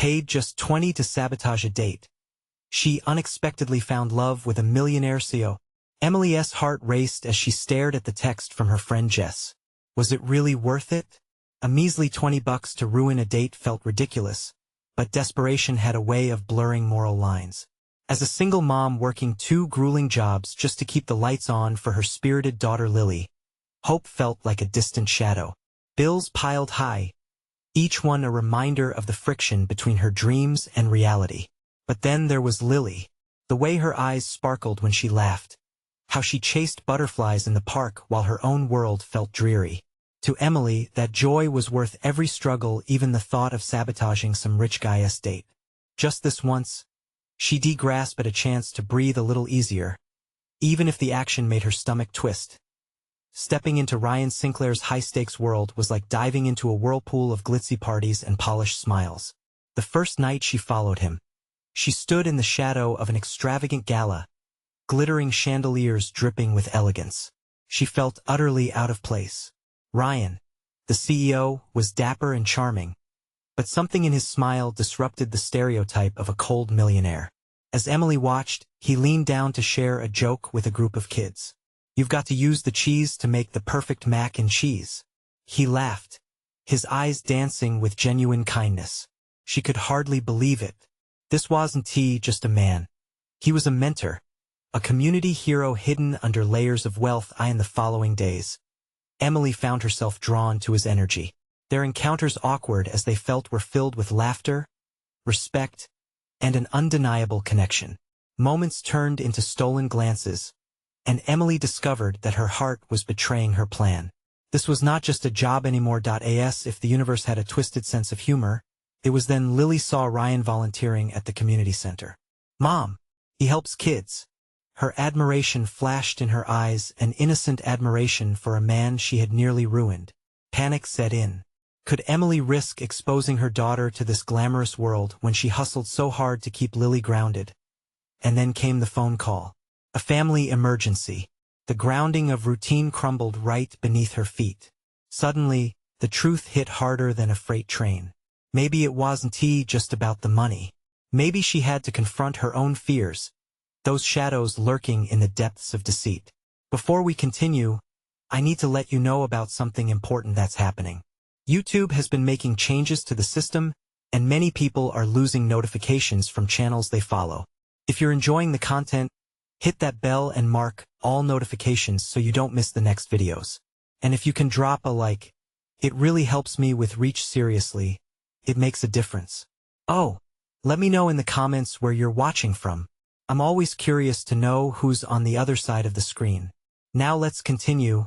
paid just 20 to sabotage a date. She unexpectedly found love with a millionaire CEO. Emily's heart raced as she stared at the text from her friend Jess. Was it really worth it? A measly $20 to ruin a date felt ridiculous, but desperation had a way of blurring moral lines. As a single mom working 2 grueling jobs just to keep the lights on for her spirited daughter Lily, hope felt like a distant shadow. Bills piled high, each one a reminder of the friction between her dreams and reality. But then there was Lily, the way her eyes sparkled when she laughed, how she chased butterflies in the park while her own world felt dreary. To Emily, that joy was worth every struggle, even the thought of sabotaging some rich guy's date. Just this once, she grasped at a chance to breathe a little easier, even if the action made her stomach twist. Stepping into Ryan Sinclair's high-stakes world was like diving into a whirlpool of glitzy parties and polished smiles. The first night she followed him, she stood in the shadow of an extravagant gala, glittering chandeliers dripping with elegance. She felt utterly out of place. Ryan, the CEO, was dapper and charming, but something in his smile disrupted the stereotype of a cold millionaire. As Emily watched, he leaned down to share a joke with a group of kids. "You've got to use the cheese to make the perfect mac and cheese." He laughed, his eyes dancing with genuine kindness. She could hardly believe it. This wasn't just a man. He was a mentor, a community hero hidden under layers of wealth. In the following days, Emily found herself drawn to his energy. Their encounters, awkward as they felt, were filled with laughter, respect, and an undeniable connection. Moments turned into stolen glances, and Emily discovered that her heart was betraying her plan. This was not just a job anymore. As if the universe had a twisted sense of humor, it was then Lily saw Ryan volunteering at the community center. "Mom, he helps kids." Her admiration flashed in her eyes, an innocent admiration for a man she had nearly ruined. Panic set in. Could Emily risk exposing her daughter to this glamorous world when she hustled so hard to keep Lily grounded? And then came the phone call. A family emergency. The grounding of routine crumbled right beneath her feet. Suddenly, the truth hit harder than a freight train. Maybe it wasn't just about the money. Maybe she had to confront her own fears, those shadows lurking in the depths of deceit. Before we continue, I need to let you know about something important that's happening. YouTube has been making changes to the system, and many people are losing notifications from channels they follow. If you're enjoying the content, hit that bell and mark all notifications so you don't miss the next videos. And if you can drop a like, it really helps me with reach. Seriously, it makes a difference. Oh, let me know in the comments where you're watching from. I'm always curious to know who's on the other side of the screen. Now let's continue.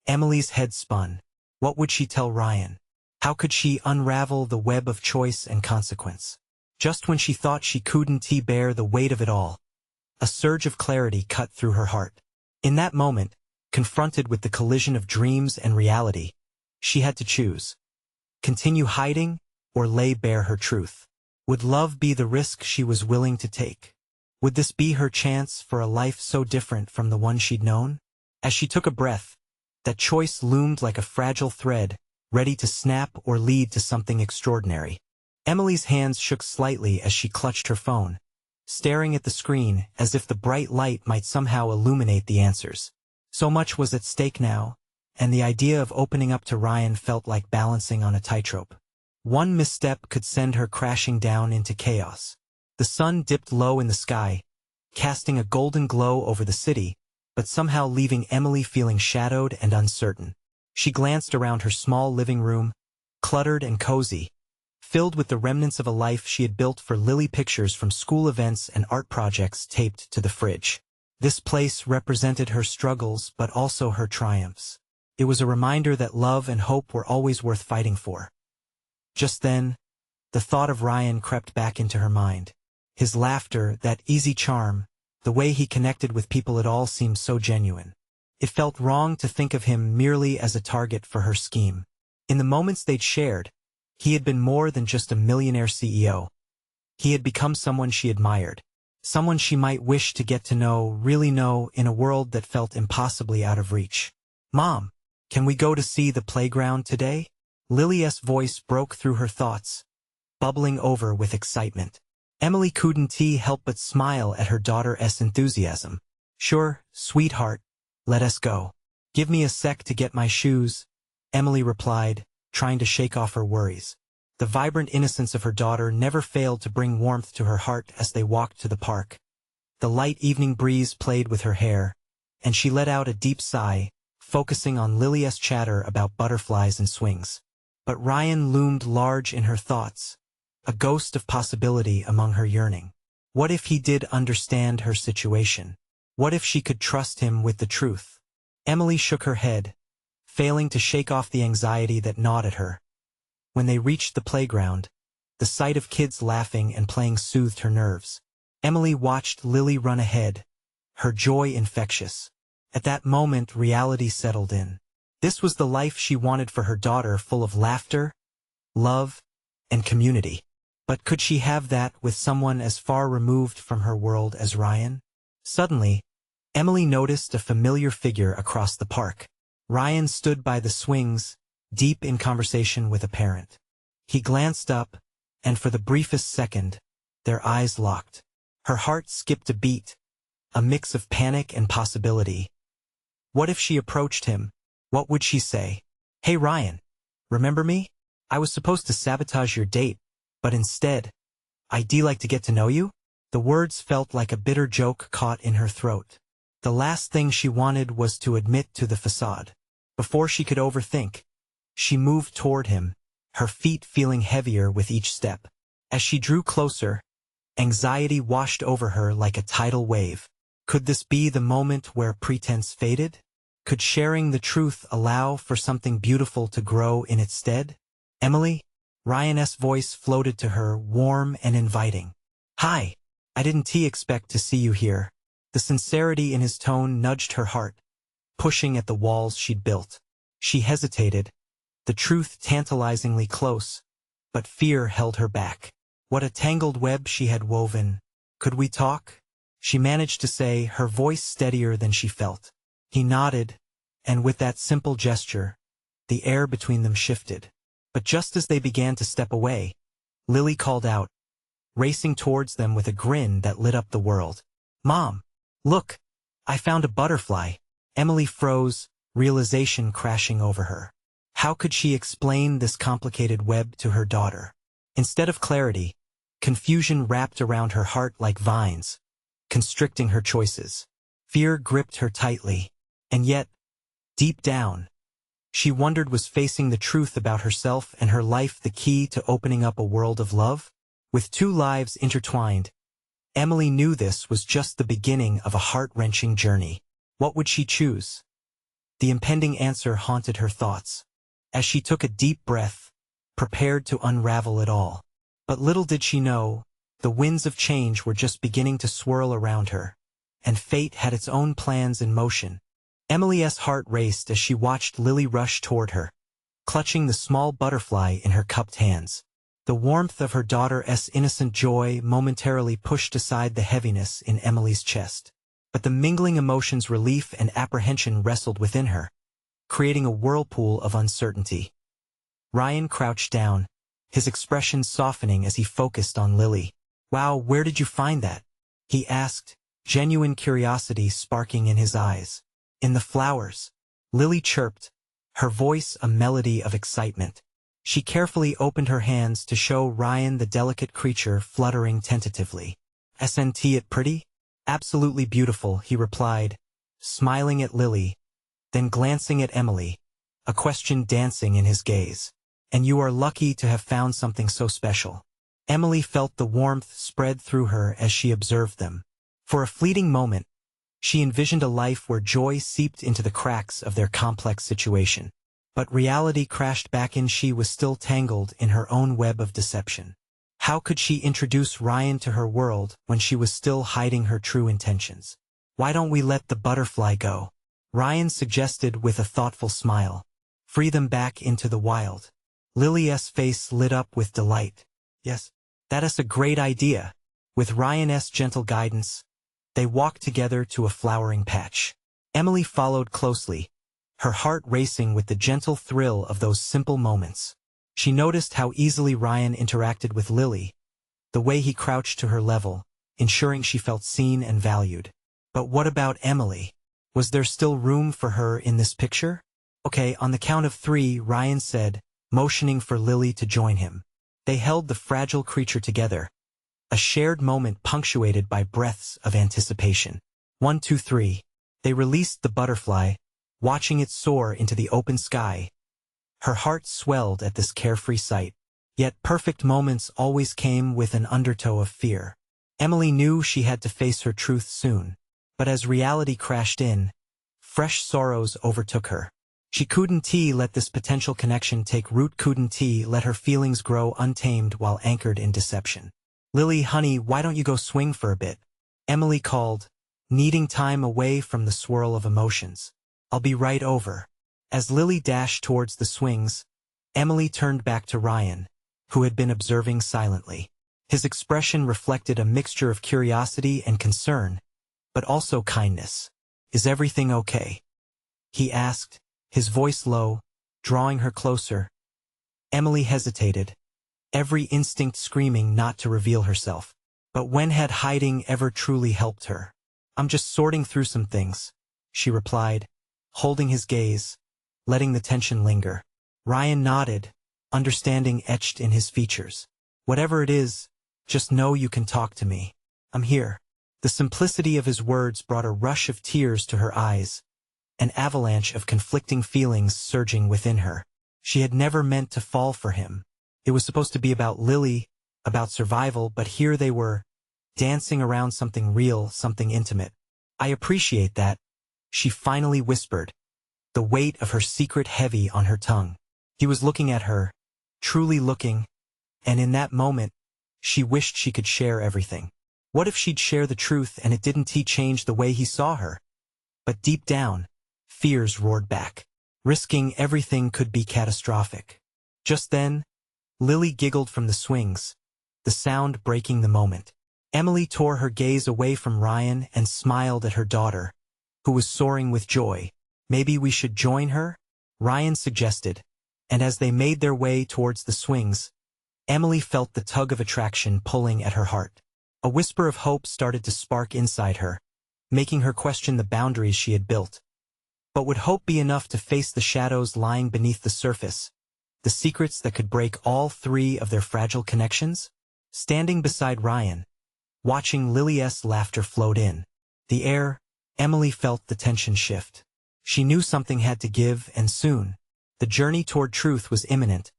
Emily's head spun. What would she tell Ryan? How could she unravel the web of choice and consequence? Just when she thought she couldn't bear the weight of it all, a surge of clarity cut through her heart. In that moment, confronted with the collision of dreams and reality, she had to choose. Continue hiding, or lay bare her truth? Would love be the risk she was willing to take? Would this be her chance for a life so different from the one she'd known? As she took a breath, that choice loomed like a fragile thread, ready to snap or lead to something extraordinary. Emily's hands shook slightly as she clutched her phone, staring at the screen as if the bright light might somehow illuminate the answers. So much was at stake now, and the idea of opening up to Ryan felt like balancing on a tightrope. One misstep could send her crashing down into chaos. The sun dipped low in the sky, casting a golden glow over the city, but somehow leaving Emily feeling shadowed and uncertain. She glanced around her small living room, cluttered and cozy, filled with the remnants of a life she had built for Lily, pictures from school events and art projects taped to the fridge. This place represented her struggles but also her triumphs. It was a reminder that love and hope were always worth fighting for. Just then, the thought of Ryan crept back into her mind. His laughter, that easy charm, the way he connected with people, it all seemed so genuine. It felt wrong to think of him merely as a target for her scheme. In the moments they'd shared, he had been more than just a millionaire CEO. He had become someone she admired, someone she might wish to get to know, really know, in a world that felt impossibly out of reach. "Mom, can we go to see the playground today?" Lily's voice broke through her thoughts, bubbling over with excitement. Emily couldn't help but smile at her daughter's enthusiasm. "Sure, sweetheart, let us go. Give me a sec to get my shoes," Emily replied, trying to shake off her worries. The vibrant innocence of her daughter never failed to bring warmth to her heart as they walked to the park. The light evening breeze played with her hair, and she let out a deep sigh, focusing on Lily's chatter about butterflies and swings. But Ryan loomed large in her thoughts, a ghost of possibility among her yearning. What if he did understand her situation? What if she could trust him with the truth? Emily shook her head, failing to shake off the anxiety that gnawed at her. When they reached the playground, the sight of kids laughing and playing soothed her nerves. Emily watched Lily run ahead, her joy infectious. At that moment, reality settled in. This was the life she wanted for her daughter, full of laughter, love, and community. But could she have that with someone as far removed from her world as Ryan? Suddenly, Emily noticed a familiar figure across the park. Ryan stood by the swings, deep in conversation with a parent. He glanced up, and for the briefest second, their eyes locked. Her heart skipped a beat, a mix of panic and possibility. What if she approached him? What would she say? "Hey Ryan, remember me? I was supposed to sabotage your date, but instead, I'd like to get to know you?" The words felt like a bitter joke caught in her throat. The last thing she wanted was to admit to the facade. Before she could overthink, she moved toward him, her feet feeling heavier with each step. As she drew closer, anxiety washed over her like a tidal wave. Could this be the moment where pretense faded? Could sharing the truth allow for something beautiful to grow in its stead? "Emily?" Ryan's voice floated to her, warm and inviting. "Hi, I didn't expect to see you here." The sincerity in his tone nudged her heart, pushing at the walls she'd built. She hesitated, the truth tantalizingly close, but fear held her back. What a tangled web she had woven. "Could we talk?" she managed to say, her voice steadier than she felt. He nodded, and with that simple gesture, the air between them shifted. But just as they began to step away, Lily called out, racing towards them with a grin that lit up the world. "Mom, look, I found a butterfly." Emily froze, realization crashing over her. How could she explain this complicated web to her daughter? Instead of clarity, confusion wrapped around her heart like vines, constricting her choices. Fear gripped her tightly, and yet, deep down, she wondered, was facing the truth about herself and her life the key to opening up a world of love? With two lives intertwined, Emily knew this was just the beginning of a heart-wrenching journey. What would she choose? The impending answer haunted her thoughts, as she took a deep breath, prepared to unravel it all. But little did she know, the winds of change were just beginning to swirl around her, and fate had its own plans in motion. Emily's heart raced as she watched Lily rush toward her, clutching the small butterfly in her cupped hands. The warmth of her daughter's innocent joy momentarily pushed aside the heaviness in Emily's chest. But the mingling emotions, relief and apprehension, wrestled within her, creating a whirlpool of uncertainty. Ryan crouched down, his expression softening as he focused on Lily. "Wow, where did you find that?" he asked, genuine curiosity sparking in his eyes. "In the flowers," Lily chirped, her voice a melody of excitement. She carefully opened her hands to show Ryan the delicate creature fluttering tentatively. "Isn't it pretty?" "Absolutely beautiful," he replied, smiling at Lily, then glancing at Emily, a question dancing in his gaze. "And you are lucky to have found something so special." Emily felt the warmth spread through her as she observed them. For a fleeting moment, she envisioned a life where joy seeped into the cracks of their complex situation. But reality crashed back in. She was still tangled in her own web of deception. How could she introduce Ryan to her world when she was still hiding her true intentions? "Why don't we let the butterfly go?" Ryan suggested with a thoughtful smile. "Free them back into the wild." Lily's face lit up with delight. "Yes, that is a great idea." With Ryan's gentle guidance, they walked together to a flowering patch. Emily followed closely, her heart racing with the gentle thrill of those simple moments. She noticed how easily Ryan interacted with Lily, the way he crouched to her level, ensuring she felt seen and valued. But what about Emily? Was there still room for her in this picture? Okay, on the count of 3, Ryan said, motioning for Lily to join him. They held the fragile creature together, a shared moment punctuated by breaths of anticipation. 1, 2, 3. They released the butterfly, watching it soar into the open sky. Her heart swelled at this carefree sight. Yet perfect moments always came with an undertow of fear. Emily knew she had to face her truth soon. But as reality crashed in, fresh sorrows overtook her. She couldn't let this potential connection take root, couldn't let her feelings grow untamed while anchored in deception. Lily, honey, why don't you go swing for a bit? Emily called, needing time away from the swirl of emotions. I'll be right over. As Lily dashed towards the swings, Emily turned back to Ryan, who had been observing silently. His expression reflected a mixture of curiosity and concern, but also kindness. Is everything okay? He asked, his voice low, drawing her closer. Emily hesitated, every instinct screaming not to reveal herself. But when had hiding ever truly helped her? I'm just sorting through some things, she replied, holding his gaze, letting the tension linger. Ryan nodded, understanding etched in his features. Whatever it is, just know you can talk to me. I'm here. The simplicity of his words brought a rush of tears to her eyes, an avalanche of conflicting feelings surging within her. She had never meant to fall for him. It was supposed to be about Lily, about survival, but here they were, dancing around something real, something intimate. I appreciate that, she finally whispered, the weight of her secret heavy on her tongue. He was looking at her, truly looking, and in that moment, she wished she could share everything. What if she'd share the truth and it didn't change the way he saw her? But deep down, fears roared back. Risking everything could be catastrophic. Just then, Lily giggled from the swings, the sound breaking the moment. Emily tore her gaze away from Ryan and smiled at her daughter, who was soaring with joy. Maybe we should join her? Ryan suggested, and as they made their way towards the swings, Emily felt the tug of attraction pulling at her heart. A whisper of hope started to spark inside her, making her question the boundaries she had built. But would hope be enough to face the shadows lying beneath the surface, the secrets that could break all 3 of their fragile connections? Standing beside Ryan, watching Lily's laughter float in the air, Emily felt the tension shift. She knew something had to give, and soon. The journey toward truth was imminent,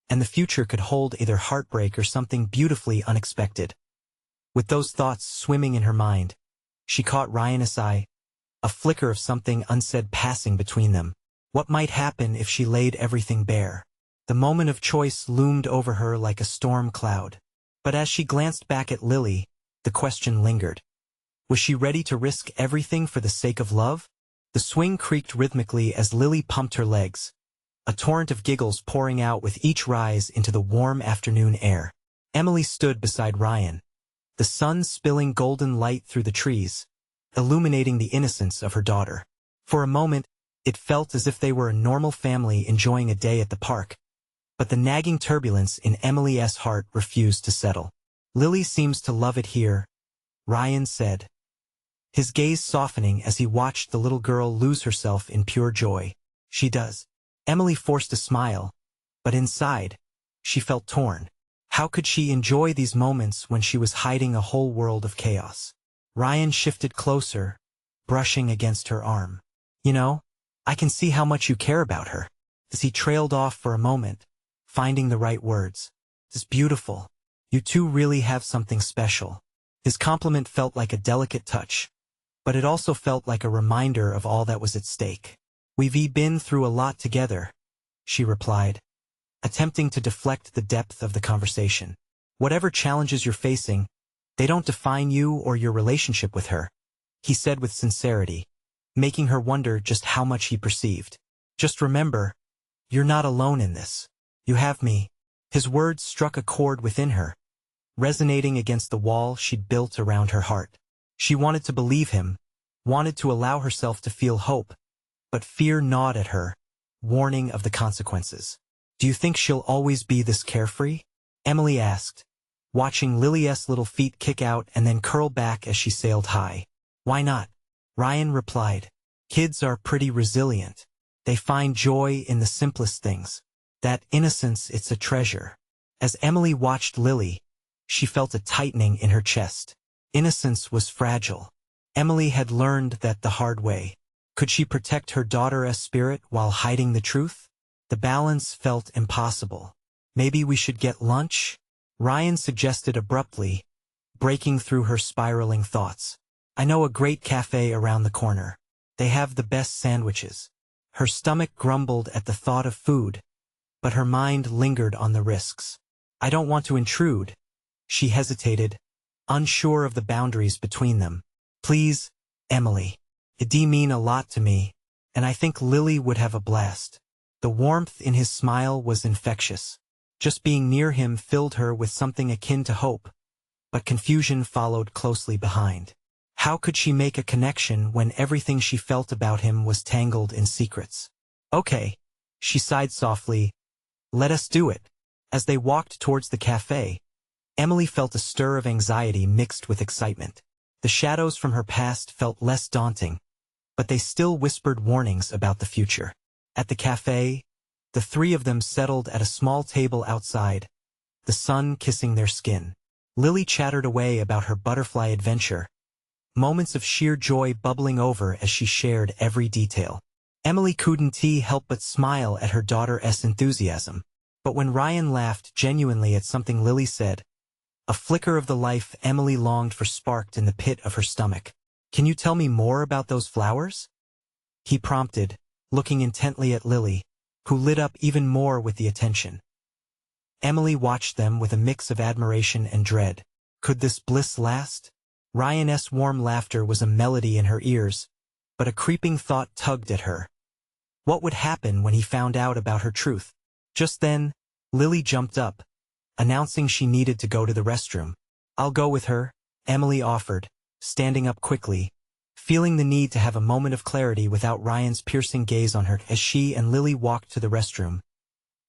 and the future could hold either heartbreak or something beautifully unexpected. With those thoughts swimming in her mind, she caught Ryan's eye, a flicker of something unsaid passing between them. What might happen if she laid everything bare? The moment of choice loomed over her like a storm cloud. But as she glanced back at Lily, the question lingered. Was she ready to risk everything for the sake of love? The swing creaked rhythmically as Lily pumped her legs, a torrent of giggles pouring out with each rise into the warm afternoon air. Emily stood beside Ryan, the sun spilling golden light through the trees, illuminating the innocence of her daughter. For a moment, it felt as if they were a normal family enjoying a day at the park. But the nagging turbulence in Emily's heart refused to settle. Lily seems to love it here, Ryan said, his gaze softening as he watched the little girl lose herself in pure joy. She does. Emily forced a smile, but inside, she felt torn. How could she enjoy these moments when she was hiding a whole world of chaos? Ryan shifted closer, brushing against her arm. You know, I can see how much you care about her. As he trailed off for a moment, finding the right words. It's beautiful. You two really have something special. His compliment felt like a delicate touch, but it also felt like a reminder of all that was at stake. We've been through a lot together, she replied, attempting to deflect the depth of the conversation. Whatever challenges you're facing, they don't define you or your relationship with her, he said with sincerity, making her wonder just how much he perceived. Just remember, you're not alone in this. You have me. His words struck a chord within her, resonating against the wall she'd built around her heart. She wanted to believe him, wanted to allow herself to feel hope, but fear gnawed at her, warning of the consequences. Do you think she'll always be this carefree? Emily asked, watching Lily's little feet kick out and then curl back as she sailed high. Why not? Ryan replied. Kids are pretty resilient. They find joy in the simplest things. That innocence, it's a treasure. As Emily watched Lily, she felt a tightening in her chest. Innocence was fragile. Emily had learned that the hard way. Could she protect her daughter's spirit while hiding the truth? The balance felt impossible. Maybe we should get lunch? Ryan suggested abruptly, breaking through her spiraling thoughts. I know a great cafe around the corner. They have the best sandwiches. Her stomach grumbled at the thought of food, but her mind lingered on the risks. I don't want to intrude. She hesitated, unsure of the boundaries between them. Please, Emily. It'd mean a lot to me, and I think Lily would have a blast. The warmth in his smile was infectious. Just being near him filled her with something akin to hope, but confusion followed closely behind. How could she make a connection when everything she felt about him was tangled in secrets? Okay, she sighed softly. Let us do it. As they walked towards the cafe, Emily felt a stir of anxiety mixed with excitement. The shadows from her past felt less daunting, but they still whispered warnings about the future. At the cafe, the three of them settled at a small table outside, the sun kissing their skin. Lily chattered away about her butterfly adventure, moments of sheer joy bubbling over as she shared every detail. Emily couldn't help but smile at her daughter's enthusiasm. But when Ryan laughed genuinely at something Lily said, a flicker of the life Emily longed for sparked in the pit of her stomach. Can you tell me more about those flowers? He prompted, looking intently at Lily, who lit up even more with the attention. Emily watched them with a mix of admiration and dread. Could this bliss last? Ryan's warm laughter was a melody in her ears, but a creeping thought tugged at her. What would happen when he found out about her truth? Just then, Lily jumped up, announcing she needed to go to the restroom. I'll go with her, Emily offered, standing up quickly, feeling the need to have a moment of clarity without Ryan's piercing gaze on her. As she and Lily walked to the restroom,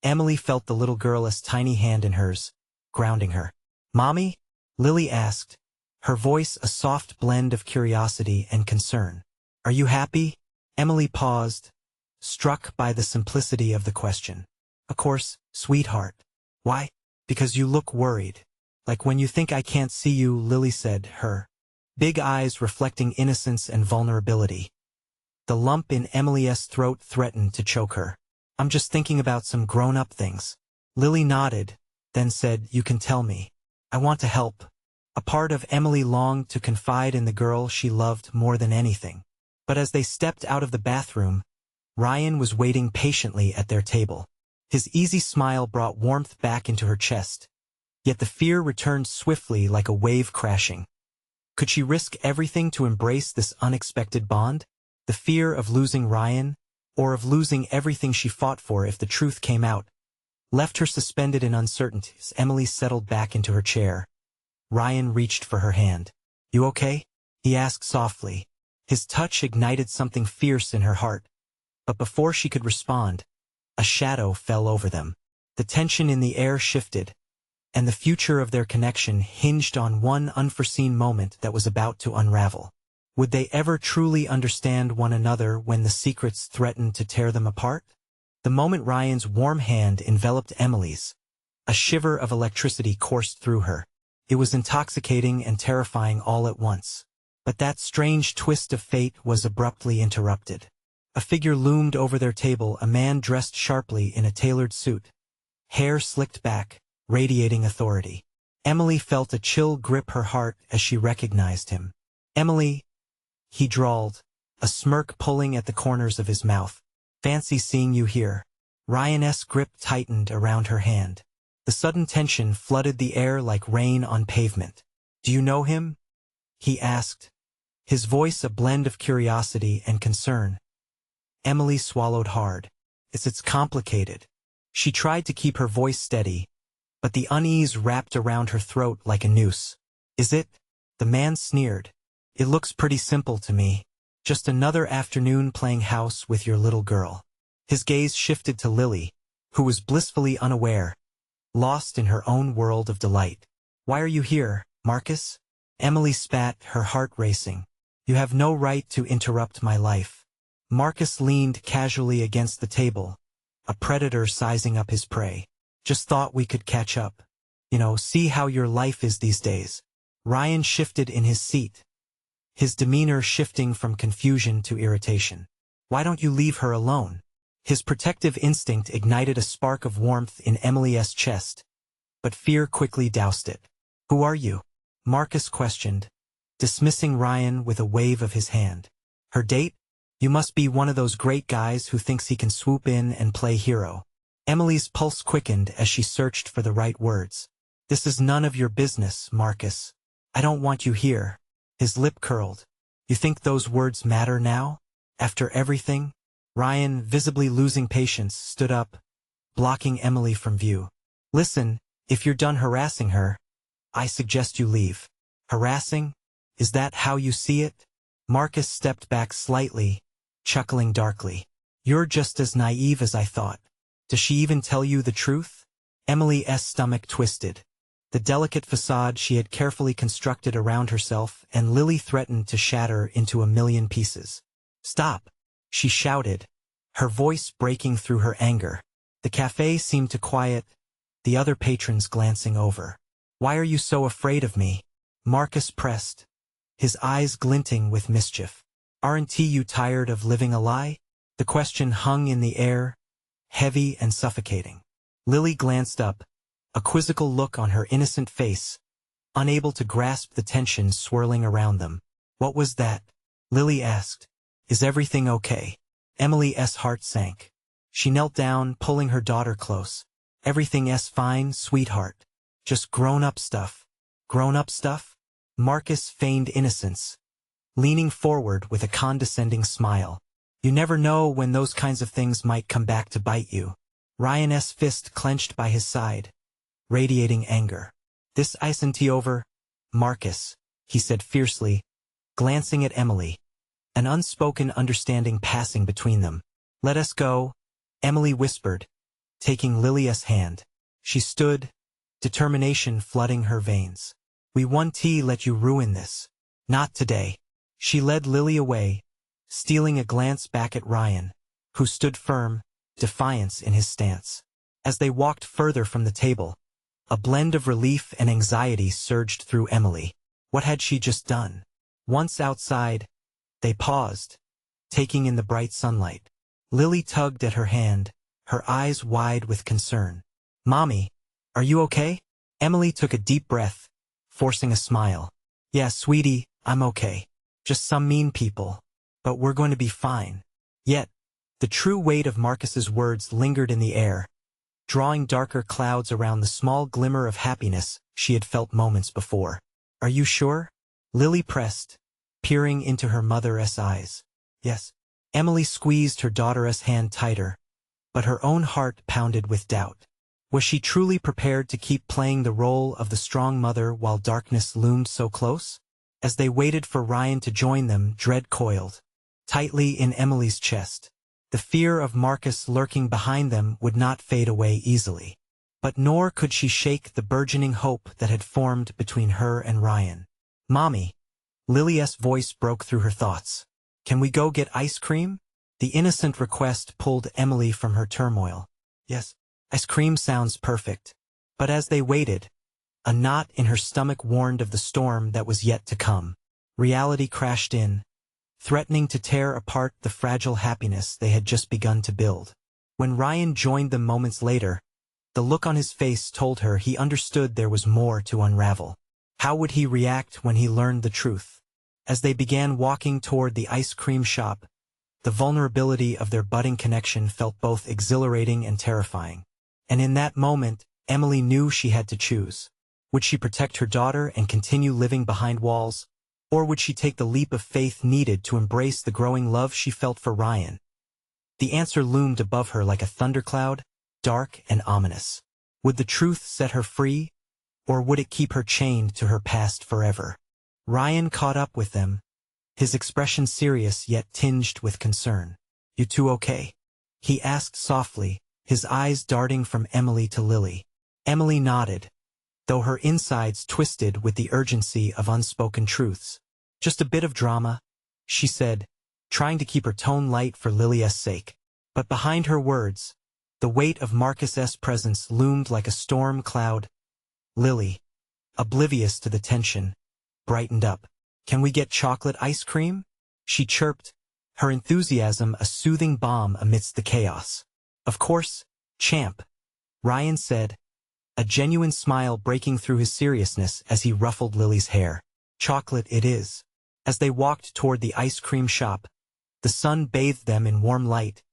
Emily felt the little girl's tiny hand in hers, grounding her. Mommy? Lily asked, her voice a soft blend of curiosity and concern. Are you happy? Emily paused, struck by the simplicity of the question. Of course, sweetheart. Why? Because you look worried. Like when you think I can't see you, Lily said, her big eyes reflecting innocence and vulnerability. The lump in Emily's throat threatened to choke her. I'm just thinking about some grown-up things. Lily nodded, then said, you can tell me. I want to help. A part of Emily longed to confide in the girl she loved more than anything. But as they stepped out of the bathroom, Ryan was waiting patiently at their table. His easy smile brought warmth back into her chest, yet the fear returned swiftly like a wave crashing. Could she risk everything to embrace this unexpected bond? The fear of losing Ryan, or of losing everything she fought for if the truth came out, left her suspended in uncertainty. As Emily settled back into her chair, Ryan reached for her hand. You okay? He asked softly. His touch ignited something fierce in her heart, but before she could respond, a shadow fell over them. The tension in the air shifted, and the future of their connection hinged on one unforeseen moment that was about to unravel. Would they ever truly understand one another when the secrets threatened to tear them apart? The moment Ryan's warm hand enveloped Emily's, a shiver of electricity coursed through her. It was intoxicating and terrifying all at once. But that strange twist of fate was abruptly interrupted. A figure loomed over their table, a man dressed sharply in a tailored suit, hair slicked back, radiating authority. Emily felt a chill grip her heart as she recognized him. Emily, he drawled, a smirk pulling at the corners of his mouth. Fancy seeing you here. Ryan's grip tightened around her hand. The sudden tension flooded the air like rain on pavement. Do you know him? He asked, his voice a blend of curiosity and concern. Emily swallowed hard. It's complicated. She tried to keep her voice steady, but the unease wrapped around her throat like a noose. Is it? The man sneered. It looks pretty simple to me. Just another afternoon playing house with your little girl. His gaze shifted to Lily, who was blissfully unaware, lost in her own world of delight. "Why are you here, Marcus?" Emily spat, her heart racing. "You have no right to interrupt my life." Marcus leaned casually against the table, a predator sizing up his prey. "Just thought we could catch up. See how your life is these days." Ryan shifted in his seat, his demeanor shifting from confusion to irritation. "Why don't you leave her alone?" His protective instinct ignited a spark of warmth in Emily's chest, but fear quickly doused it. "Who are you?" Marcus questioned, dismissing Ryan with a wave of his hand. "Her date? You must be one of those great guys who thinks he can swoop in and play hero." Emily's pulse quickened as she searched for the right words. "This is none of your business, Marcus. I don't want you here." His lip curled. "You think those words matter now? After everything?" Ryan, visibly losing patience, stood up, blocking Emily from view. "Listen, if you're done harassing her, I suggest you leave." "Harassing? Is that how you see it?" Marcus stepped back slightly, chuckling darkly. "You're just as naive as I thought. Does she even tell you the truth?" Emily's stomach twisted. The delicate facade she had carefully constructed around herself and Lily threatened to shatter into a million pieces. "Stop!" she shouted, her voice breaking through her anger. The cafe seemed to quiet, the other patrons glancing over. "Why are you so afraid of me?" Marcus pressed, his eyes glinting with mischief. "Aren't you tired of living a lie?" The question hung in the air, heavy and suffocating. Lily glanced up, a quizzical look on her innocent face, unable to grasp the tension swirling around them. "What was that?" Lily asked. "Is everything okay?" Emily's heart sank. She knelt down, pulling her daughter close. "Everything's fine, sweetheart. Just grown-up stuff." "Grown-up stuff?" Marcus feigned innocence, leaning forward with a condescending smile. "You never know when those kinds of things might come back to bite you." Ryan's fist clenched by his side, radiating anger. "This isn't over, Marcus," he said fiercely, glancing at Emily, an unspoken understanding passing between them. "Let us go," Emily whispered, taking Lily's hand. She stood, determination flooding her veins. "We won't let you ruin this. Not today." She led Lily away, stealing a glance back at Ryan, who stood firm, defiance in his stance. As they walked further from the table, a blend of relief and anxiety surged through Emily. What had she just done? Once outside, they paused, taking in the bright sunlight. Lily tugged at her hand, her eyes wide with concern. "Mommy, are you okay?" Emily took a deep breath, forcing a smile. "Yeah, sweetie, I'm okay. Just some mean people. But we're going to be fine." Yet, the true weight of Marcus's words lingered in the air, drawing darker clouds around the small glimmer of happiness she had felt moments before. "Are you sure?" Lily pressed, peering into her mother's eyes. "Yes." Emily squeezed her daughter's hand tighter, but her own heart pounded with doubt. Was she truly prepared to keep playing the role of the strong mother while darkness loomed so close? As they waited for Ryan to join them, dread coiled tightly in Emily's chest. The fear of Marcus lurking behind them would not fade away easily. But nor could she shake the burgeoning hope that had formed between her and Ryan. "Mommy," Lily's voice broke through her thoughts. "Can we go get ice cream?" The innocent request pulled Emily from her turmoil. "Yes, ice cream sounds perfect." But as they waited, a knot in her stomach warned of the storm that was yet to come. Reality crashed in, threatening to tear apart the fragile happiness they had just begun to build. When Ryan joined them moments later, the look on his face told her he understood there was more to unravel. How would he react when he learned the truth? As they began walking toward the ice cream shop, the vulnerability of their budding connection felt both exhilarating and terrifying. And in that moment, Emily knew she had to choose. Would she protect her daughter and continue living behind walls, or would she take the leap of faith needed to embrace the growing love she felt for Ryan? The answer loomed above her like a thundercloud, dark and ominous. Would the truth set her free, or would it keep her chained to her past forever? Ryan caught up with them, his expression serious yet tinged with concern. "You two okay?" he asked softly, his eyes darting from Emily to Lily. Emily nodded, though her insides twisted with the urgency of unspoken truths. Just a bit of drama, she said, trying to keep her tone light for Lily's sake. But behind her words, the weight of Marcus's presence loomed like a storm cloud. Lily, oblivious to the tension, brightened up. "Can we get chocolate ice cream?" she chirped, her enthusiasm a soothing balm amidst the chaos. "Of course, champ," Ryan said, a genuine smile breaking through his seriousness as he ruffled Lily's hair. "Chocolate it is." As they walked toward the ice cream shop, the sun bathed them in warm light,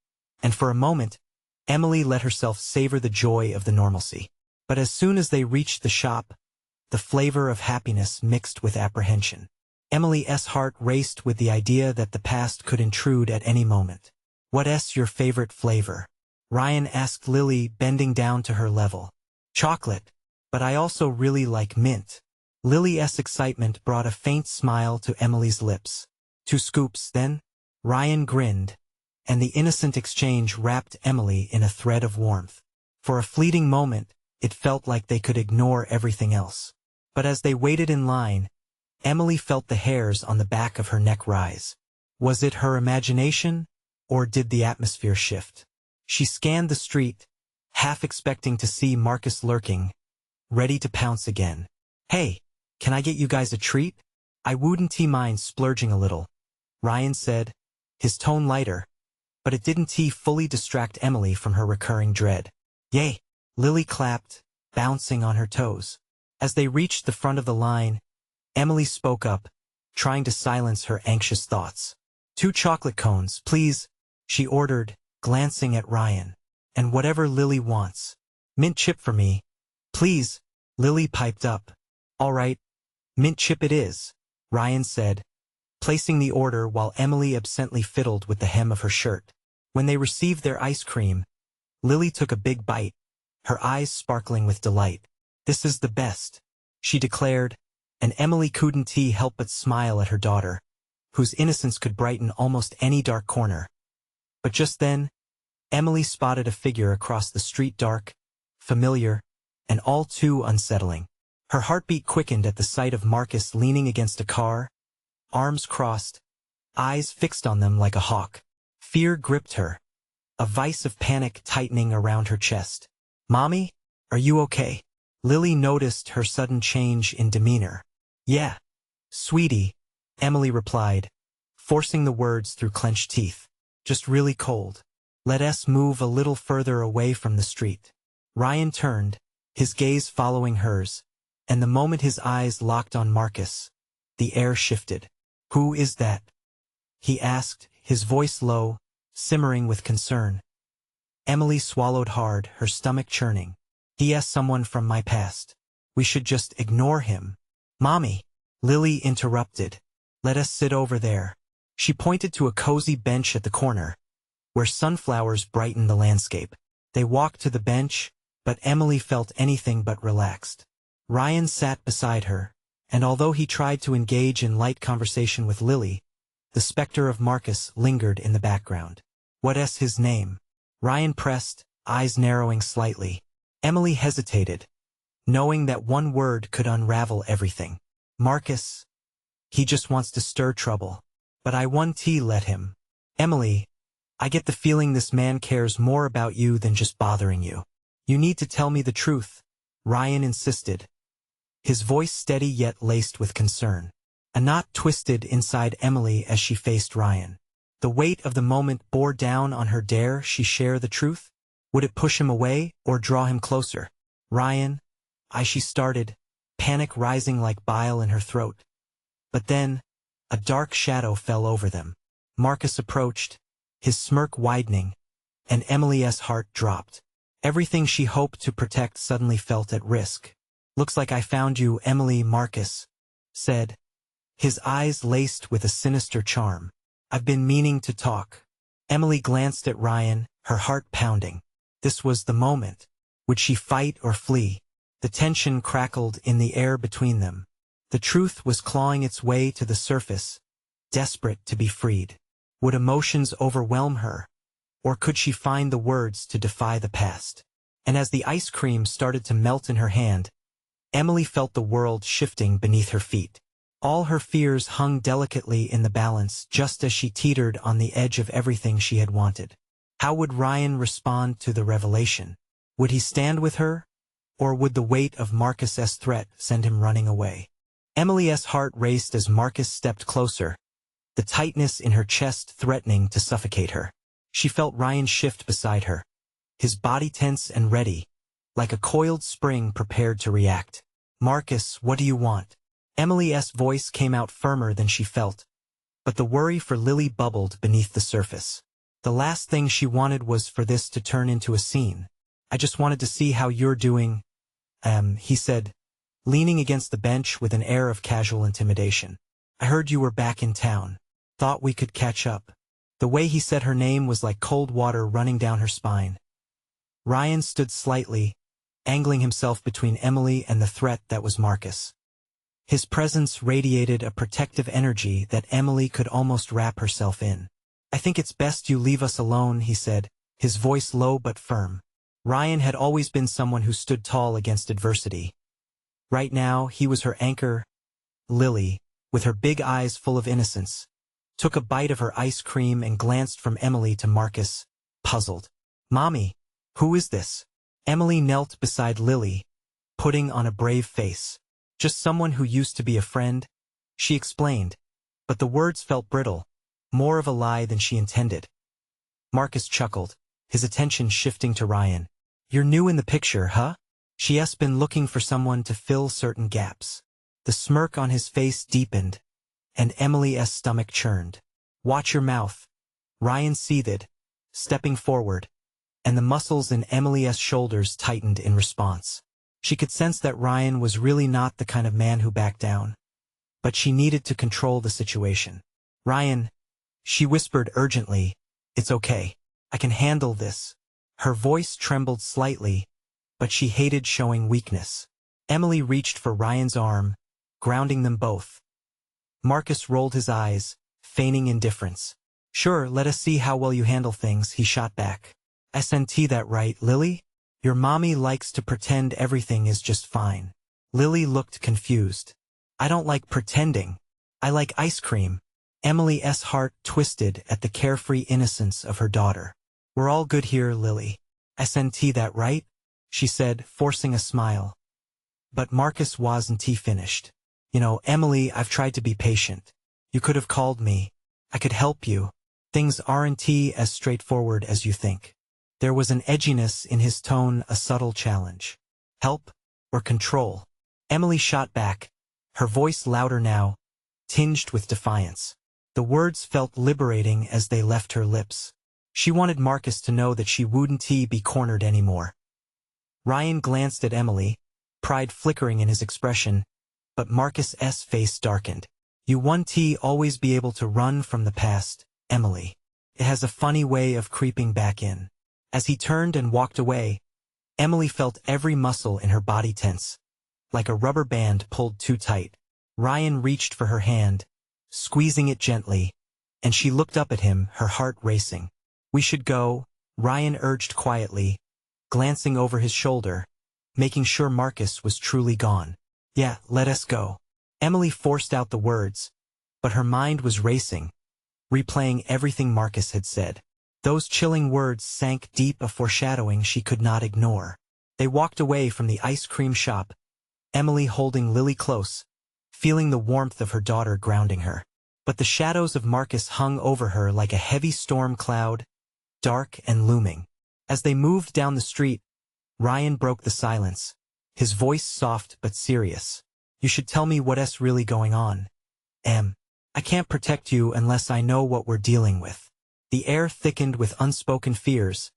and for a moment, Emily let herself savor the joy of the normalcy. But as soon as they reached the shop, the flavor of happiness mixed with apprehension. Emily's heart raced with the idea that the past could intrude at any moment. "What's your favorite flavor?" Ryan asked Lily, bending down to her level. "Chocolate, but I also really like mint." Lily's excitement brought a faint smile to Emily's lips. "2 scoops, then?" Ryan grinned, and the innocent exchange wrapped Emily in a thread of warmth. For a fleeting moment, it felt like they could ignore everything else. But as they waited in line, Emily felt the hairs on the back of her neck rise. Was it her imagination, or did the atmosphere shift? She scanned the street, half expecting to see Marcus lurking, ready to pounce again. "Hey, can I get you guys a treat? I wouldn't mind splurging a little," Ryan said, his tone lighter, but it didn't fully distract Emily from her recurring dread. "Yay!" Lily clapped, bouncing on her toes. As they reached the front of the line, Emily spoke up, trying to silence her anxious thoughts. "2 chocolate cones, please," she ordered, glancing at Ryan. "And whatever Lily wants. Mint chip for me, please," Lily piped up. "All right, mint chip it is," Ryan said, placing the order while Emily absently fiddled with the hem of her shirt. When they received their ice cream, Lily took a big bite, her eyes sparkling with delight. "This is the best," she declared, and Emily couldn't help but smile at her daughter, whose innocence could brighten almost any dark corner. But just then, Emily spotted a figure across the street, dark, familiar, and all too unsettling. Her heartbeat quickened at the sight of Marcus leaning against a car, arms crossed, eyes fixed on them like a hawk. Fear gripped her, a vice of panic tightening around her chest. "Mommy, are you okay?" Lily noticed her sudden change in demeanor. "Yeah, sweetie," Emily replied, forcing the words through clenched teeth. "Just really cold. Let's move a little further away from the street." Ryan turned, his gaze following hers, and the moment his eyes locked on Marcus, the air shifted. "Who is that?" he asked, his voice low, simmering with concern. Emily swallowed hard, her stomach churning. "He is someone from my past. We should just ignore him." "Mommy," Lily interrupted. "Let us sit over there." She pointed to a cozy bench at the corner, where sunflowers brightened the landscape. They walked to the bench, but Emily felt anything but relaxed. Ryan sat beside her, and although he tried to engage in light conversation with Lily, the specter of Marcus lingered in the background. "What's his name?" Ryan pressed, eyes narrowing slightly. Emily hesitated, knowing that one word could unravel everything. "Marcus. He just wants to stir trouble. But I won't let him." "Emily, I get the feeling this man cares more about you than just bothering you. You need to tell me the truth," Ryan insisted, his voice steady yet laced with concern. A knot twisted inside Emily as she faced Ryan. The weight of the moment bore down on her. Dare she share the truth? Would it push him away or draw him closer? "Ryan," she started, panic rising like bile in her throat. But then, a dark shadow fell over them. Marcus approached, his smirk widening, and Emily's heart dropped. Everything she hoped to protect suddenly felt at risk. "Looks like I found you, Emily," Marcus said, his eyes laced with a sinister charm. "I've been meaning to talk." Emily glanced at Ryan, her heart pounding. This was the moment. Would she fight or flee? The tension crackled in the air between them. The truth was clawing its way to the surface, desperate to be freed. Would emotions overwhelm her, Or could she find the words to defy the past? And as the ice cream started to melt in her hand, Emily felt the world shifting beneath her feet. All her fears hung delicately in the balance just as she teetered on the edge of everything she had wanted. How would Ryan respond to the revelation? Would he stand with her? Or would the weight of Marcus's threat send him running away? Emily's heart raced as Marcus stepped closer, the tightness in her chest threatening to suffocate her. She felt Ryan shift beside her, his body tense and ready, like a coiled spring prepared to react. "Marcus, what do you want?" Emily's voice came out firmer than she felt, but the worry for Lily bubbled beneath the surface. The last thing she wanted was for this to turn into a scene. "I just wanted to see how you're doing," he said, leaning against the bench with an air of casual intimidation. "I heard you were back in town. Thought we could catch up." The way he said her name was like cold water running down her spine. Ryan stood slightly, angling himself between Emily and the threat that was Marcus. His presence radiated a protective energy that Emily could almost wrap herself in. "I think it's best you leave us alone," he said, his voice low but firm. Ryan had always been someone who stood tall against adversity. Right now, he was her anchor. Lily, with her big eyes full of innocence, took a bite of her ice cream and glanced from Emily to Marcus, puzzled. "Mommy, who is this?" Emily knelt beside Lily, putting on a brave face. "Just someone who used to be a friend," she explained, but the words felt brittle, more of a lie than she intended. Marcus chuckled, his attention shifting to Ryan. "You're new in the picture, huh?" She's been looking for someone to fill certain gaps. The smirk on his face deepened, and Emily's stomach churned. "Watch your mouth." Ryan seethed, stepping forward, and the muscles in Emily's shoulders tightened in response. She could sense that Ryan was really not the kind of man who backed down. But she needed to control the situation. "Ryan," she whispered urgently, "it's okay. I can handle this." Her voice trembled slightly, but she hated showing weakness. Emily reached for Ryan's arm, grounding them both. Marcus rolled his eyes, feigning indifference. "Sure, let us see how well you handle things," he shot back. "SNT that right, Lily? Your mommy likes to pretend everything is just fine." Lily looked confused. "I don't like pretending. I like ice cream." Emily's heart twisted at the carefree innocence of her daughter. "We're all good here, Lily. SNT that right?" she said, forcing a smile. But Marcus wasn't finished. "You know, Emily, I've tried to be patient. You could have called me. I could help you. Things aren't as straightforward as you think." There was an edginess in his tone, a subtle challenge. "Help or control?" Emily shot back, her voice louder now, tinged with defiance. The words felt liberating as they left her lips. She wanted Marcus to know that she wouldn't be cornered anymore. Ryan glanced at Emily, pride flickering in his expression, but Marcus's face darkened. "You won't always be able to run from the past, Emily. It has a funny way of creeping back in." As he turned and walked away, Emily felt every muscle in her body tense, like a rubber band pulled too tight. Ryan reached for her hand, squeezing it gently, and she looked up at him, her heart racing. "We should go," Ryan urged quietly, glancing over his shoulder, making sure Marcus was truly gone. "Yeah, let us go." Emily forced out the words, but her mind was racing, replaying everything Marcus had said. Those chilling words sank deep, a foreshadowing she could not ignore. They walked away from the ice cream shop, Emily holding Lily close, feeling the warmth of her daughter grounding her. But the shadows of Marcus hung over her like a heavy storm cloud, dark and looming. As they moved down the street, Ryan broke the silence, his voice soft but serious. "You should tell me what's really going on. I can't protect you unless I know what we're dealing with." The air thickened with unspoken fears,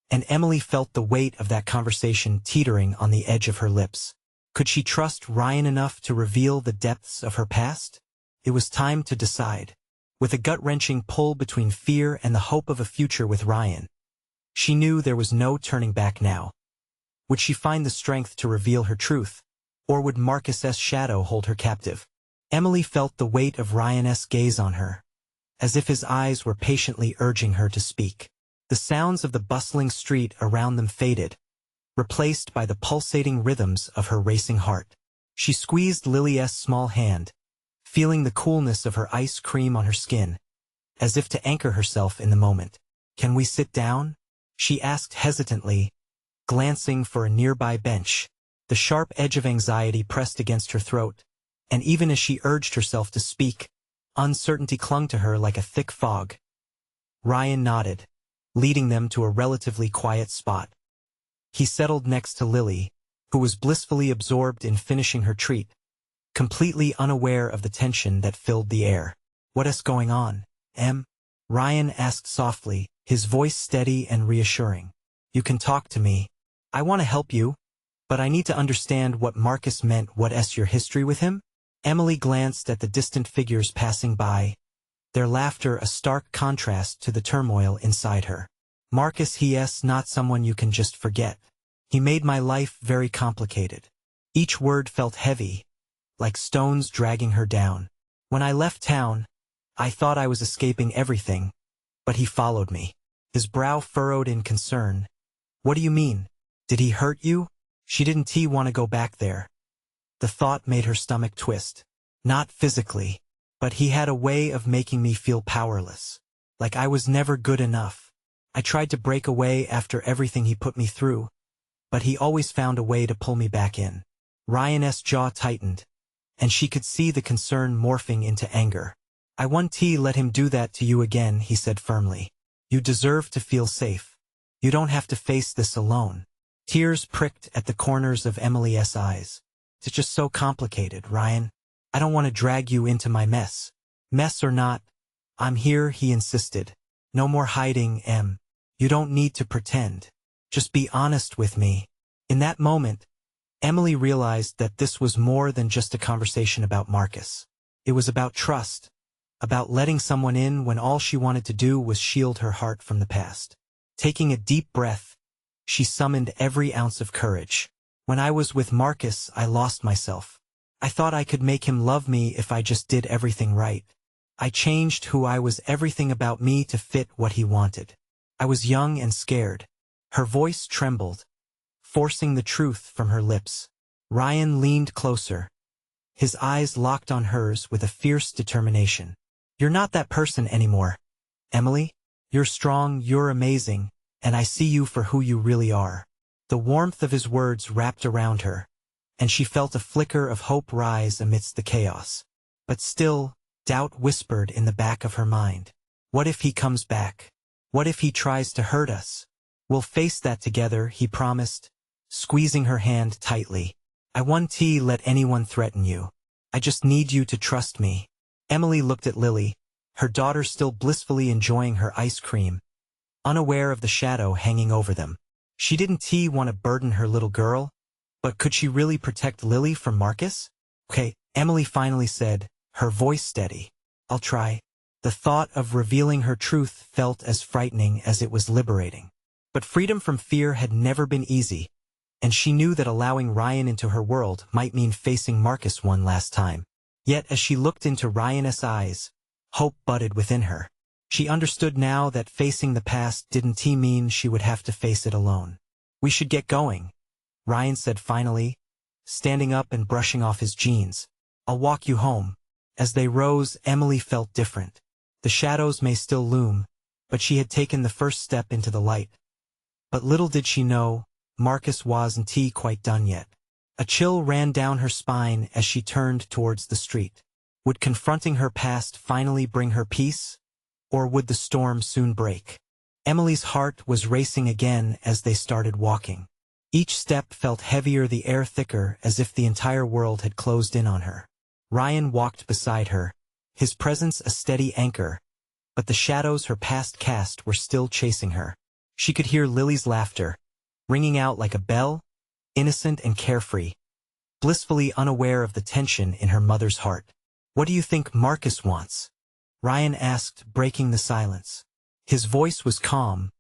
and Emily felt the weight of that conversation teetering on the edge of her lips. Could she trust Ryan enough to reveal the depths of her past? It was time to decide. With a gut-wrenching pull between fear and the hope of a future with Ryan, she knew there was no turning back now. Would she find the strength to reveal her truth, or would Marcus's shadow hold her captive? Emily felt the weight of Ryan's gaze on her, as if his eyes were patiently urging her to speak. The sounds of the bustling street around them faded, replaced by the pulsating rhythms of her racing heart. She squeezed Lily's small hand, feeling the coolness of her ice cream on her skin, as if to anchor herself in the moment. "Can we sit down?" she asked hesitantly, glancing for a nearby bench. The sharp edge of anxiety pressed against her throat, and even as she urged herself to speak, uncertainty clung to her like a thick fog. Ryan nodded, leading them to a relatively quiet spot. He settled next to Lily, who was blissfully absorbed in finishing her treat, completely unaware of the tension that filled the air. "What is going on, Em?" Ryan asked softly, his voice steady and reassuring. "You can talk to me. I want to help you, but I need to understand what Marcus meant. What's your history with him?" Emily glanced at the distant figures passing by, their laughter a stark contrast to the turmoil inside her. "Marcus, he's not someone you can just forget. He made my life very complicated." Each word felt heavy, like stones dragging her down. "When I left town, I thought I was escaping everything, but he followed me." His brow furrowed in concern. "What do you mean? Did he hurt you?" She didn't want to go back there. The thought made her stomach twist. "Not physically, but he had a way of making me feel powerless, like I was never good enough. I tried to break away after everything he put me through, but he always found a way to pull me back in." Ryan's jaw tightened, and she could see the concern morphing into anger. "I won't let him do that to you again," he said firmly. "You deserve to feel safe. You don't have to face this alone." Tears pricked at the corners of Emily's eyes. "It's just so complicated, Ryan. I don't want to drag you into my mess." "Mess or not, I'm here," he insisted. "No more hiding, Em. You don't need to pretend. Just be honest with me." In that moment, Emily realized that this was more than just a conversation about Marcus. It was about trust, about letting someone in when all she wanted to do was shield her heart from the past. Taking a deep breath, she summoned every ounce of courage. "When I was with Marcus, I lost myself. I thought I could make him love me if I just did everything right. I changed who I was, everything about me, to fit what he wanted. I was young and scared." Her voice trembled, forcing the truth from her lips. Ryan leaned closer, his eyes locked on hers with a fierce determination. "You're not that person anymore, Emily. You're strong, you're amazing, and I see you for who you really are." The warmth of his words wrapped around her, and she felt a flicker of hope rise amidst the chaos. But still, doubt whispered in the back of her mind. "What if he comes back? What if he tries to hurt us?" "We'll face that together," he promised, squeezing her hand tightly. "I won't let anyone threaten you. I just need you to trust me." Emily looked at Lily, her daughter still blissfully enjoying her ice cream, unaware of the shadow hanging over them. She didn't want to burden her little girl, but could she really protect Lily from Marcus? "Okay," Emily finally said, her voice steady. "I'll try." The thought of revealing her truth felt as frightening as it was liberating. But freedom from fear had never been easy, and she knew that allowing Ryan into her world might mean facing Marcus one last time. Yet as she looked into Ryan's eyes, hope budded within her. She understood now that facing the past didn't mean she would have to face it alone. "We should get going," Ryan said finally, standing up and brushing off his jeans. "I'll walk you home." As they rose, Emily felt different. The shadows may still loom, but she had taken the first step into the light. But little did she know, Marcus wasn't quite done yet. A chill ran down her spine as she turned towards the street. Would confronting her past finally bring her peace? Or would the storm soon break? Emily's heart was racing again as they started walking. Each step felt heavier, the air thicker, as if the entire world had closed in on her. Ryan walked beside her, his presence a steady anchor, but the shadows her past cast were still chasing her. She could hear Lily's laughter, ringing out like a bell, innocent and carefree, blissfully unaware of the tension in her mother's heart. "What do you think Marcus wants?" Ryan asked, breaking the silence. His voice was calm,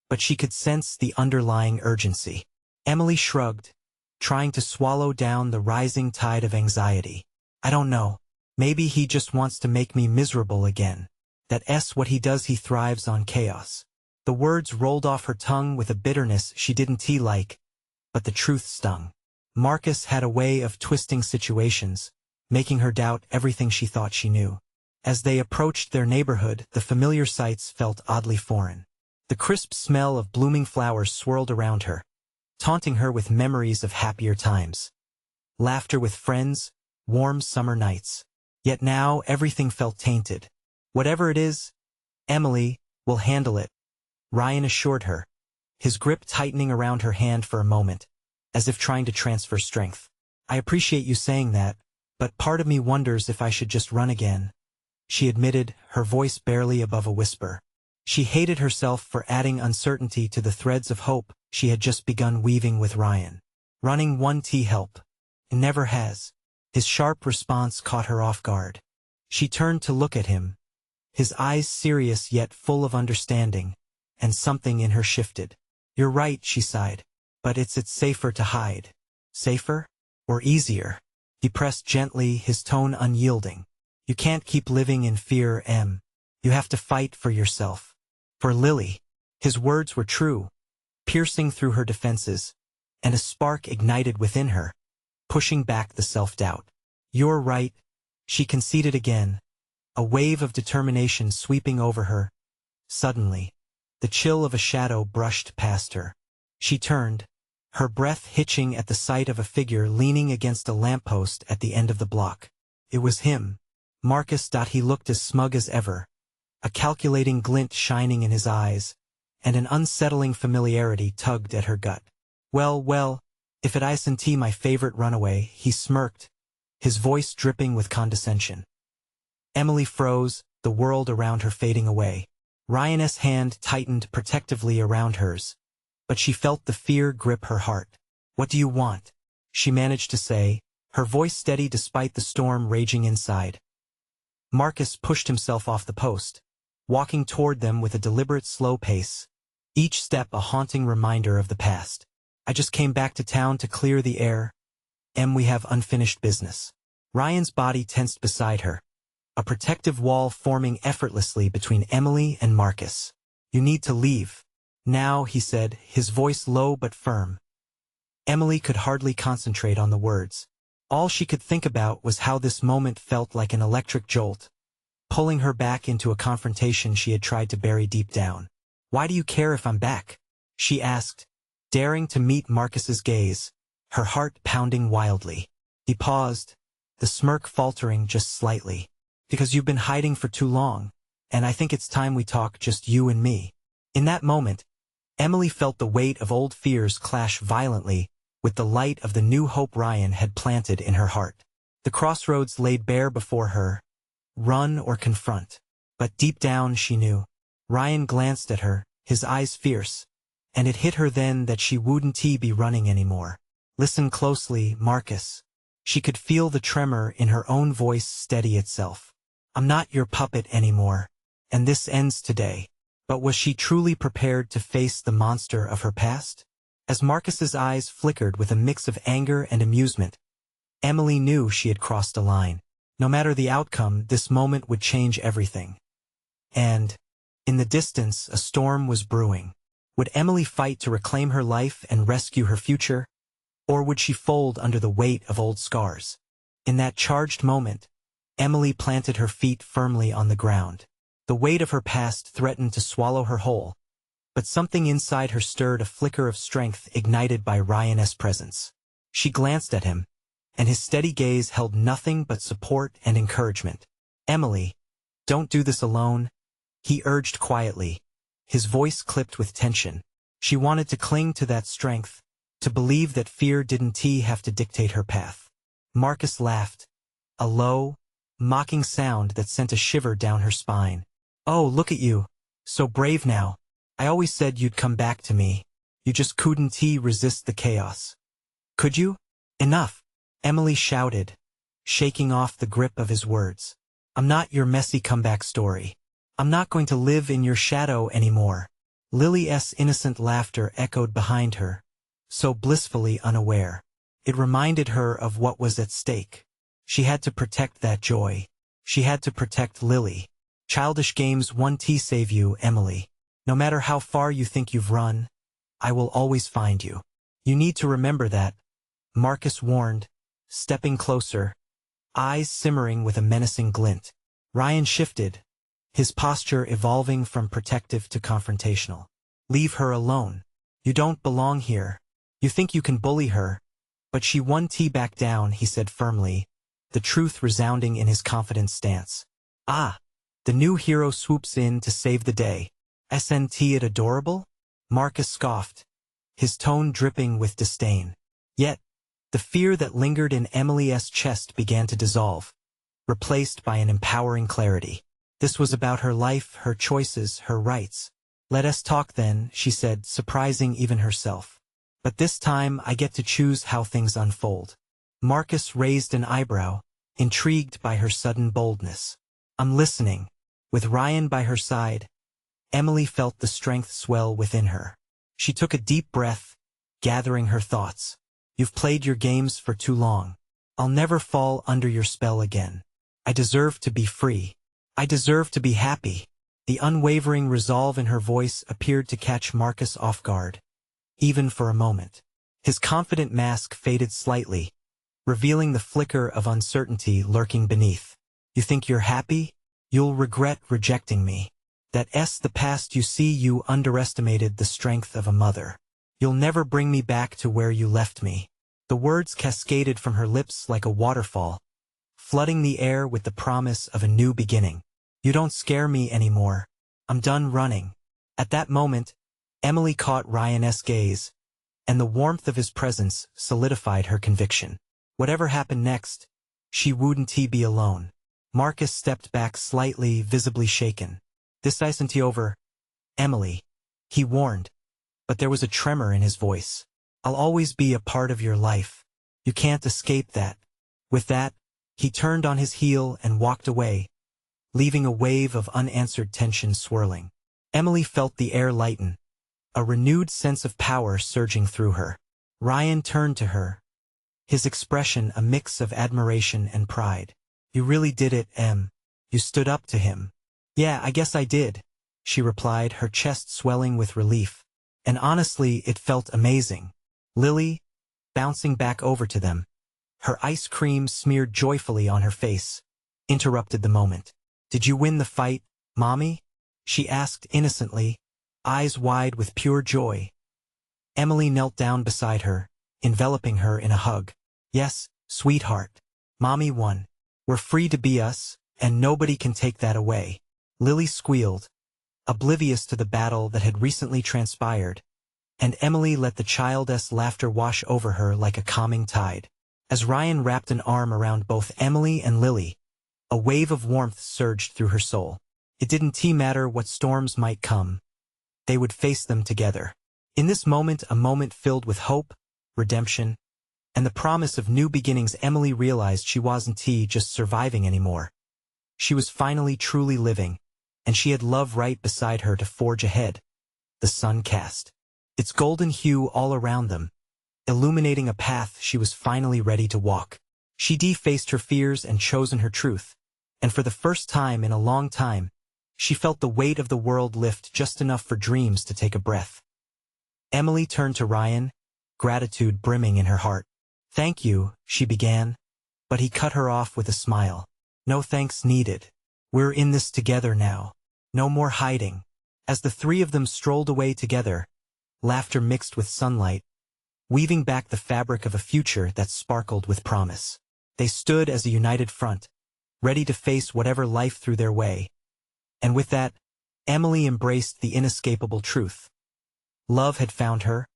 but she could sense the underlying urgency. Emily shrugged, trying to swallow down the rising tide of anxiety. "I don't know. Maybe he just wants to make me miserable again. That's what he does. He thrives on chaos." The words rolled off her tongue with a bitterness she didn't like, but the truth stung. Marcus had a way of twisting situations, making her doubt everything she thought she knew. As they approached their neighborhood, the familiar sights felt oddly foreign. The crisp smell of blooming flowers swirled around her, taunting her with memories of happier times. Laughter with friends, warm summer nights. Yet now everything felt tainted. Whatever it is, Emily will handle it, Ryan assured her, his grip tightening around her hand for a moment, as if trying to transfer strength. I appreciate you saying that, but part of me wonders if I should just run again, she admitted, her voice barely above a whisper. She hated herself for adding uncertainty to the threads of hope she had just begun weaving with Ryan. Running won't help. It never has. His sharp response caught her off guard. She turned to look at him, his eyes serious yet full of understanding, and something in her shifted. You're right, she sighed, but it's safer to hide. Safer? Or easier? He pressed gently, his tone unyielding. You can't keep living in fear, Em. You have to fight for yourself. For Lily. His words were true, piercing through her defenses, and a spark ignited within her, pushing back the self-doubt. You're right, she conceded again, a wave of determination sweeping over her. Suddenly, the chill of a shadow brushed past her. She turned, her breath hitching at the sight of a figure leaning against a lamppost at the end of the block. It was him, Marcus. He looked as smug as ever, a calculating glint shining in his eyes, and an unsettling familiarity tugged at her gut. Well, if it isn't my favorite runaway, he smirked, his voice dripping with condescension. Emily froze, the world around her fading away. Ryan's hand tightened protectively around hers, but she felt the fear grip her heart. What do you want? She managed to say, her voice steady despite the storm raging inside. Marcus pushed himself off the post, walking toward them with a deliberate slow pace, each step a haunting reminder of the past. I just came back to town to clear the air. We have unfinished business. Ryan's body tensed beside her, a protective wall forming effortlessly between Emily and Marcus. You need to leave. Now, he said, his voice low but firm. Emily could hardly concentrate on the words. All she could think about was how this moment felt like an electric jolt, pulling her back into a confrontation she had tried to bury deep down. Why do you care if I'm back? She asked, daring to meet Marcus's gaze, her heart pounding wildly. He paused, the smirk faltering just slightly. Because you've been hiding for too long, and I think it's time we talk, just you and me. In that moment, Emily felt the weight of old fears clash violently with the light of the new hope Ryan had planted in her heart. The crossroads laid bare before her, run or confront. But deep down she knew. Ryan glanced at her, his eyes fierce, and it hit her then that she wouldn't be running anymore. Listen closely, Marcus. She could feel the tremor in her own voice steady itself. I'm not your puppet anymore, and this ends today. But was she truly prepared to face the monster of her past? As Marcus's eyes flickered with a mix of anger and amusement, Emily knew she had crossed a line. No matter the outcome, this moment would change everything. And, in the distance, a storm was brewing. Would Emily fight to reclaim her life and rescue her future? Or would she fold under the weight of old scars? In that charged moment, Emily planted her feet firmly on the ground. The weight of her past threatened to swallow her whole, but something inside her stirred a flicker of strength ignited by Ryan's presence. She glanced at him, and his steady gaze held nothing but support and encouragement. Emily, don't do this alone, he urged quietly, his voice clipped with tension. She wanted to cling to that strength, to believe that fear didn't have to dictate her path. Marcus laughed, a low, mocking sound that sent a shiver down her spine. Oh, look at you, so brave now. I always said you'd come back to me. You just couldn't resist the chaos. Could you? Enough, Emily shouted, shaking off the grip of his words. I'm not your messy comeback story. I'm not going to live in your shadow anymore. Lily's innocent laughter echoed behind her, so blissfully unaware. It reminded her of what was at stake. She had to protect that joy. She had to protect Lily. Childish games won't save you, Emily. No matter how far you think you've run, I will always find you. You need to remember that, Marcus warned, stepping closer, eyes simmering with a menacing glint. Ryan shifted, his posture evolving from protective to confrontational. Leave her alone. You don't belong here. You think you can bully her, but she won back down, he said firmly, the truth resounding in his confident stance. Ah, the new hero swoops in to save the day. Isn't it adorable? Marcus scoffed, his tone dripping with disdain. Yet, the fear that lingered in Emily's chest began to dissolve, replaced by an empowering clarity. This was about her life, her choices, her rights. Let us talk then, she said, surprising even herself. But this time I get to choose how things unfold. Marcus raised an eyebrow, intrigued by her sudden boldness. I'm listening. With Ryan by her side, Emily felt the strength swell within her. She took a deep breath, gathering her thoughts. You've played your games for too long. I'll never fall under your spell again. I deserve to be free. I deserve to be happy. The unwavering resolve in her voice appeared to catch Marcus off guard, even for a moment. His confident mask faded slightly, revealing the flicker of uncertainty lurking beneath. You think you're happy? You'll regret rejecting me. That's the past. You see, you underestimated the strength of a mother. You'll never bring me back to where you left me. The words cascaded from her lips like a waterfall, flooding the air with the promise of a new beginning. You don't scare me anymore. I'm done running. At that moment, Emily caught Ryan's gaze, and the warmth of his presence solidified her conviction. Whatever happened next, she wouldn't be alone. Marcus stepped back slightly, visibly shaken. This isn't over, Emily, he warned, but there was a tremor in his voice. I'll always be a part of your life. You can't escape that. With that, he turned on his heel and walked away, leaving a wave of unanswered tension swirling. Emily felt the air lighten, a renewed sense of power surging through her. Ryan turned to her, his expression a mix of admiration and pride. You really did it, Em. You stood up to him. Yeah, I guess I did, she replied, her chest swelling with relief. And honestly, it felt amazing. Lily, bouncing back over to them, her ice cream smeared joyfully on her face, interrupted the moment. Did you win the fight, Mommy? She asked innocently, eyes wide with pure joy. Emily knelt down beside her, enveloping her in a hug. Yes, sweetheart. Mommy won. We're free to be us, and nobody can take that away. Lily squealed, oblivious to the battle that had recently transpired, and Emily let the child's laughter wash over her like a calming tide. As Ryan wrapped an arm around both Emily and Lily, a wave of warmth surged through her soul. It didn't matter what storms might come. They would face them together. In this moment, a moment filled with hope, redemption, and the promise of new beginnings, Emily realized she wasn't just surviving anymore. She was finally truly living, and she had love right beside her to forge ahead. The sun cast its golden hue all around them, illuminating a path she was finally ready to walk. She faced her fears and chosen her truth, and for the first time in a long time, she felt the weight of the world lift just enough for dreams to take a breath. Emily turned to Ryan, gratitude brimming in her heart. Thank you, she began, but he cut her off with a smile. No thanks needed. We're in this together now. No more hiding. As the three of them strolled away together, laughter mixed with sunlight, weaving back the fabric of a future that sparkled with promise. They stood as a united front, ready to face whatever life threw their way. And with that, Emily embraced the inescapable truth. Love had found her,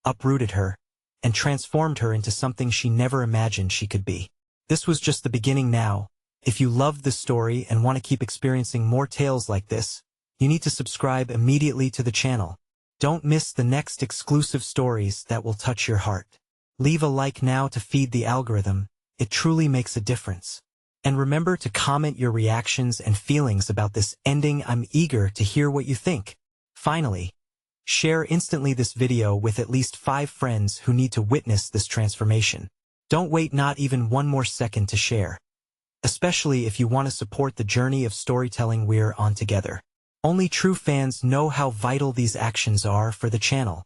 uprooted her, and transformed her into something she never imagined she could be. This was just the beginning now. If you loved this story and want to keep experiencing more tales like this, you need to subscribe immediately to the channel. Don't miss the next exclusive stories that will touch your heart. Leave a like now to feed the algorithm. It truly makes a difference. And remember to comment your reactions and feelings about this ending. I'm eager to hear what you think. Finally, share instantly this video with at least 5 friends who need to witness this transformation. Don't wait not even one more second to share, especially if you want to support the journey of storytelling we're on together. Only true fans know how vital these actions are for the channel.